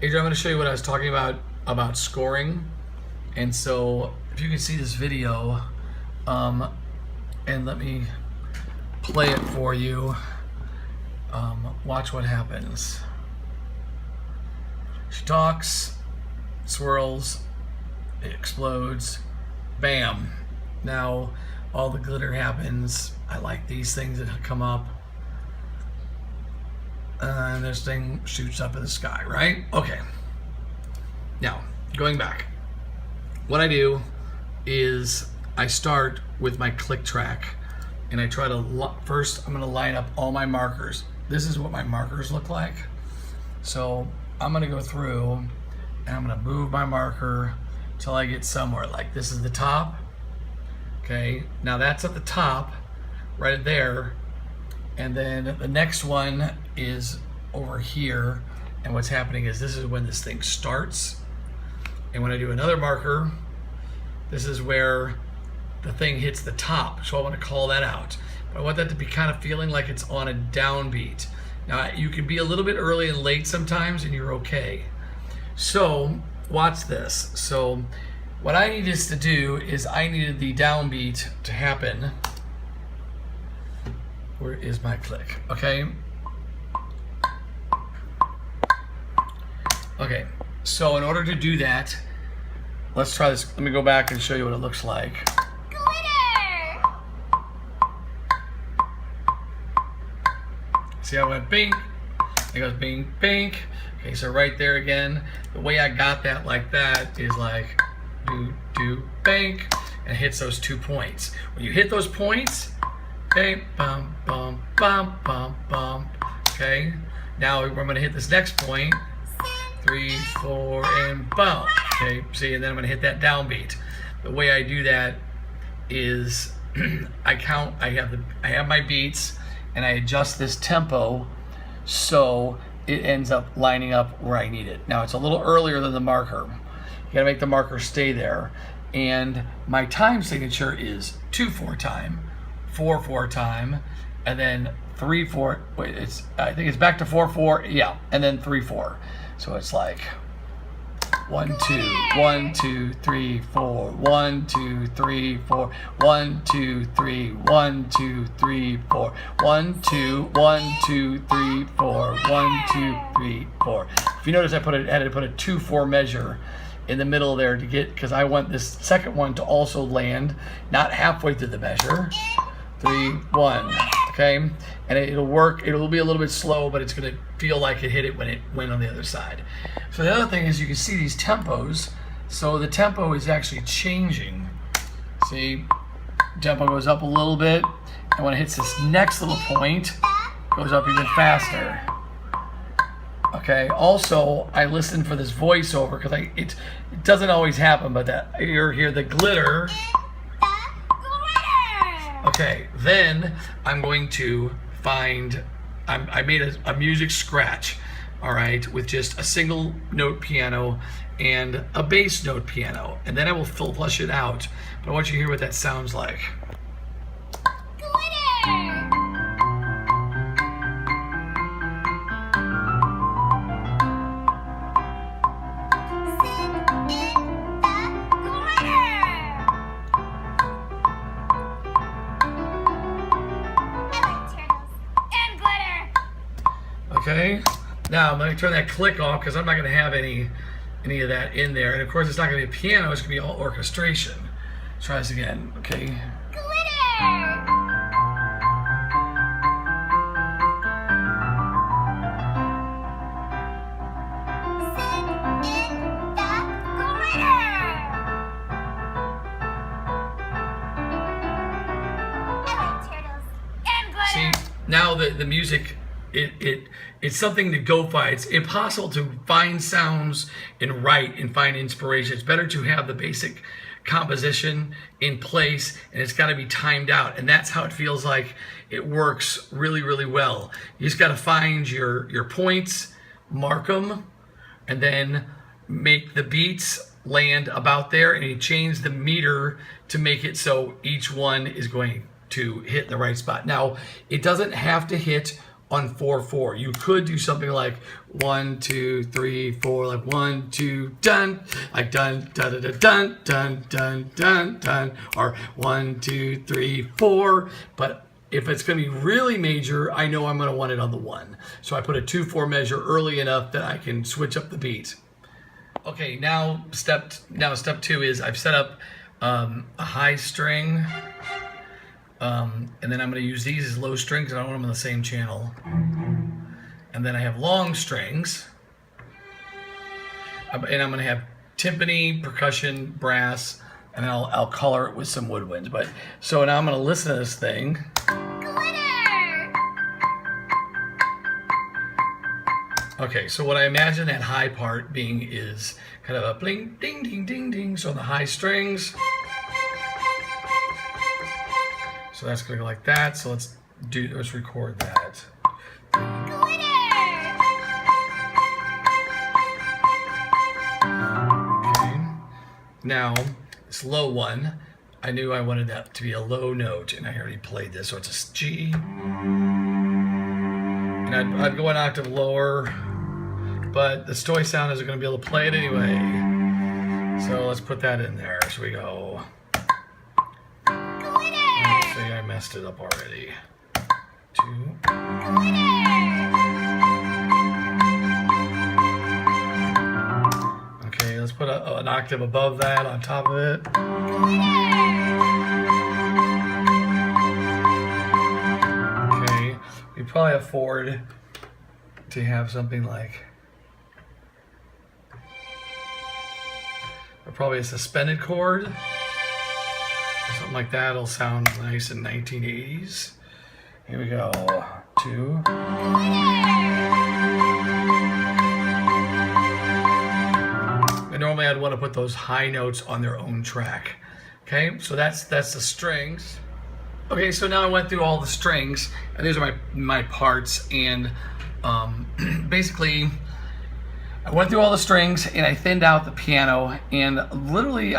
Adrian, I'm going to show you what I was talking about scoring. And so if you can see this video, and let me play it for you, watch what happens. She talks, swirls, it explodes, bam. Now all the glitter happens. I like these things that come up. And this thing shoots up in the sky, right? Okay. Now, going back. What I do is I start with my click track and I try to, first I'm gonna line up all my markers. This is what my markers look like. So I'm gonna go through and I'm gonna move my marker till I get somewhere. Like this is the top. Okay, now that's at the top, right there. And then the next one is over here. And what's happening is this is when this thing starts. And when I do another marker, this is where the thing hits the top. So I want to call that out. But I want that to be kind of feeling like it's on a downbeat. Now you can be a little bit early and late sometimes and you're okay. So watch this. So what I needed to do is I needed the downbeat to happen. Where is my click? Okay. Okay, so in order to do that, let's try this. Let me go back and show you what it looks like. Glitter! See how it went bing? It goes bing, bing. Okay, so right there again, the way I got that like that is like do, bang, and hits those 2 points. When you hit those points, okay, bum, bum, bum, bum, bum. Okay, now I'm gonna hit this next point. 3, 4, and bum. Okay, see, and then I'm gonna hit that downbeat. The way I do that is I count. I have my beats, and I adjust this tempo so it ends up lining up where I need it. Now it's a little earlier than the marker. You gotta make the marker stay there. And my time signature is 2/4 time, 4/4 time, and then 3/4. Wait, I think it's back to 4/4. Yeah, and then 3/4. So it's like 1, 2, 1, 2, 3, 4, 1, 2, 3, 4, 1, 2, 3, 1, 2, 3, 4, 1, 2, 1, 2, 3, 4, 1, 2, 3, 4. If you notice, I had to put a 2/4 measure in the middle there to get, because I want this second one to also land not halfway through the measure. 3, 1. Okay, and it'll work. It'll be a little bit slow, but it's gonna feel like it hit it when it went on the other side. So the other thing is you can see these tempos. So the tempo is actually changing. See, tempo goes up a little bit, and when it hits this next little point, it goes up even faster. Okay. Also, I listen for this voiceover because it doesn't always happen, but that you hear the glitter. Okay, then I'm going to find, I made a music scratch, all right, with just a single note piano and a bass note piano. And then I will flush it out. But I want you to hear what that sounds like. Glitter! Okay, now I'm going to turn that click off because I'm not going to have any of that in there. And of course, it's not going to be a piano, it's going to be all orchestration. Let's try this again, okay? Glitter! See, now the music, it's something to go by. It's impossible to find sounds and write and find inspiration. It's better to have the basic composition in place, and it's got to be timed out. And that's how it feels like it works really, really well. You just got to find your points, mark them, and then make the beats land about there, and you change the meter to make it so each one is going to hit the right spot. Now, it doesn't have to hit on 4/4. You could do something like 1, 2, 3, 4, like 1, 2, dun, like dun, dun, dun, dun, dun, dun, dun, dun, or 1, 2, 3, 4. But if it's going to be really major, I know I'm going to want it on the 1. So I put a 2/4 measure early enough that I can switch up the beat. Okay, now step 2 is I've set up a high string, and then I'm going to use these as low strings, and I don't want them on the same channel. And then I have long strings, and I'm going to have timpani, percussion, brass, and I'll color it with some woodwinds. But so now I'm going to listen to this thing. Glitter! Okay, so what I imagine that high part being is kind of a bling, ding, ding, ding, ding. So on the high strings. So that's gonna go like that. So let's record that. Glitter! Okay. Now this low one, I knew I wanted that to be a low note, and I already played this, so it's a G. And I'd go an octave lower, but the Stoy sound isn't going to be able to play it anyway. So let's put that in there. So we go. Glitter! See, I messed it up already. 2. Okay, let's put an octave above that on top of it. Okay, we probably afford to have something like probably a suspended chord. Something like that will sound nice in 1980s. Here we go. 2. And normally I'd want to put those high notes on their own track. Okay, so that's the strings. Okay, so now I went through all the strings, and these are my parts, and basically I went through all the strings and I thinned out the piano, and literally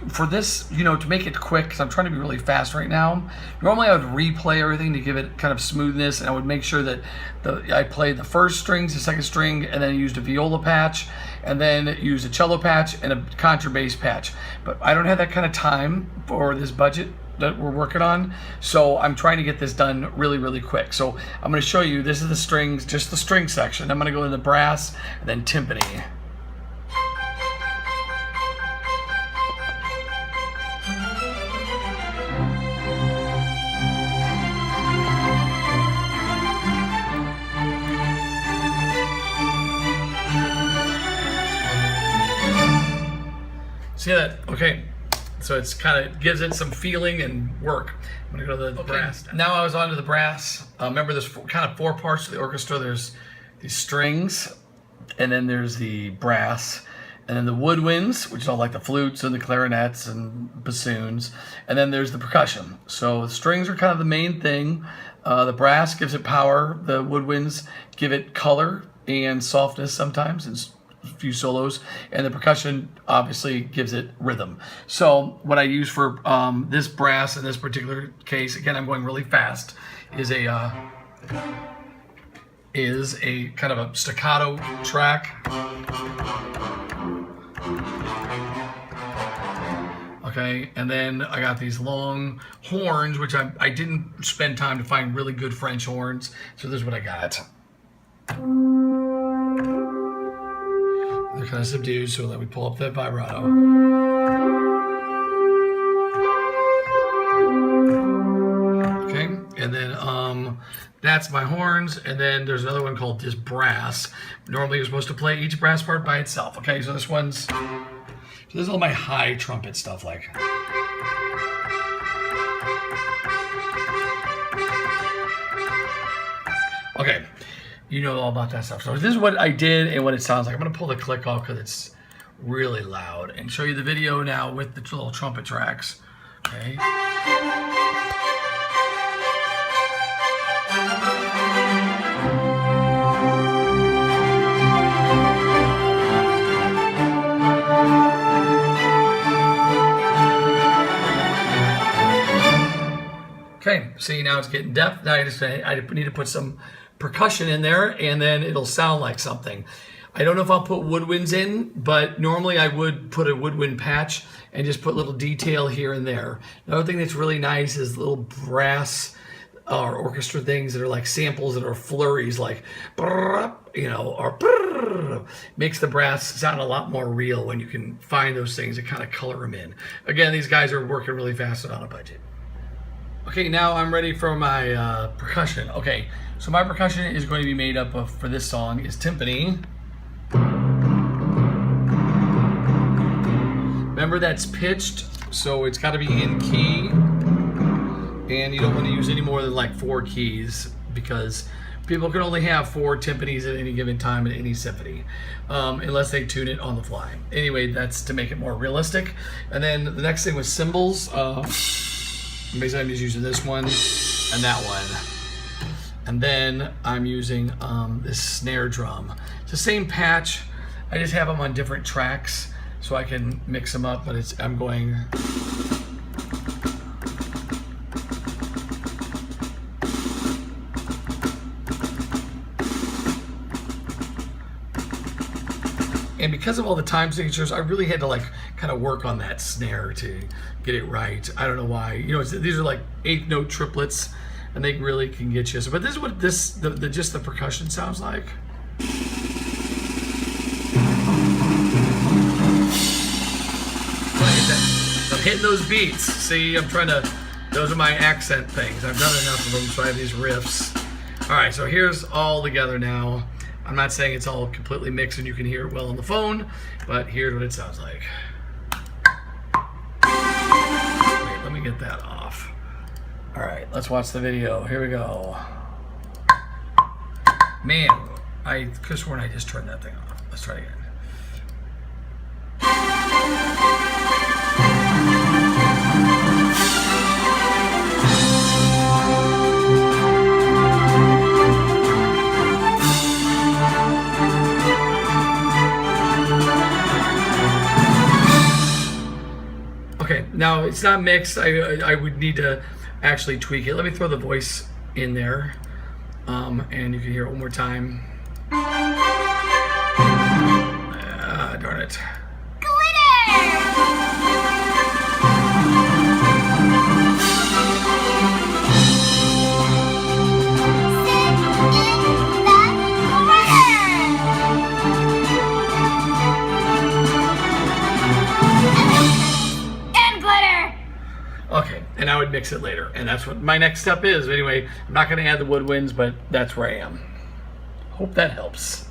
for this, to make it quick, because I'm trying to be really fast right now, normally I would replay everything to give it kind of smoothness, and I would make sure that I played the first strings, the second string, and then used a viola patch, and then used a cello patch and a contrabass patch. But I don't have that kind of time for this budget that we're working on, so I'm trying to get this done really, really quick. So I'm going to show you, this is the strings, just the string section. I'm going to go to the brass and then timpani. See that? Okay. So it's kind of gives it some feeling and work. I'm gonna go to the brass. Now I was onto the brass. Remember, there's kind of 4 parts to the orchestra. There's these strings, and then there's the brass, and then the woodwinds, which is all like the flutes and the clarinets and bassoons, and then there's the percussion. So the strings are kind of the main thing. The brass gives it power. The woodwinds give it color and softness sometimes, and a few solos, and the percussion obviously gives it rhythm. So what I use for this brass in this particular case, again I'm going really fast, is a kind of a staccato track. Okay, and then I got these long horns, which I didn't spend time to find really good French horns, so this is what I got. They're kind of subdued, so that we pull up that vibrato. Okay, and then that's my horns, and then there's another one called just brass. Normally you're supposed to play each brass part by itself. Okay, so this is all my high trumpet stuff, like. Okay. You know all about that stuff. So this is what I did and what it sounds like. I'm going to pull the click off because it's really loud and show you the video now with the little trumpet tracks. Okay. Okay, see, now it's getting depth. Now I need to put some percussion in there, and then it'll sound like something. I don't know if I'll put woodwinds in, but normally I would put a woodwind patch and just put little detail here and there. Another thing that's really nice is little brass or orchestra things that are like samples that are flurries, like, you know, or makes the brass sound a lot more real when you can find those things and kind of color them in. Again, these guys are working really fast and on a budget. Okay, now I'm ready for my percussion. Okay, so my percussion is going to be made up of, for this song, is timpani. Remember, that's pitched, so it's got to be in key. And you don't want to use any more than like 4 keys, because people can only have 4 timpanis at any given time in any symphony, unless they tune it on the fly. Anyway, that's to make it more realistic. And then the next thing was cymbals. Basically, I'm just using this one and that one. And then I'm using this snare drum. It's the same patch. I just have them on different tracks so I can mix them up, but I'm going. And because of all the time signatures, I really had to like kind of work on that snare to get it right. I don't know why. You know, these are like 8th note triplets, and they really can get you. So, but this is what just the percussion sounds like. I'm hitting those beats. See, those are my accent things. I've done enough of them, so I have these riffs. All right, so here's all together now. I'm not saying it's all completely mixed and you can hear it well on the phone, but here's what it sounds like. Wait, let me get that off. All right, let's watch the video. Here we go. Man, I could have sworn I just turned that thing off. Let's try it again. Okay, now it's not mixed. I would need to actually tweak it. Let me throw the voice in there, and you can hear it one more time. Darn it. Okay, and I would mix it later, and that's what my next step is. Anyway, I'm not going to add the woodwinds, but that's where I am. Hope that helps.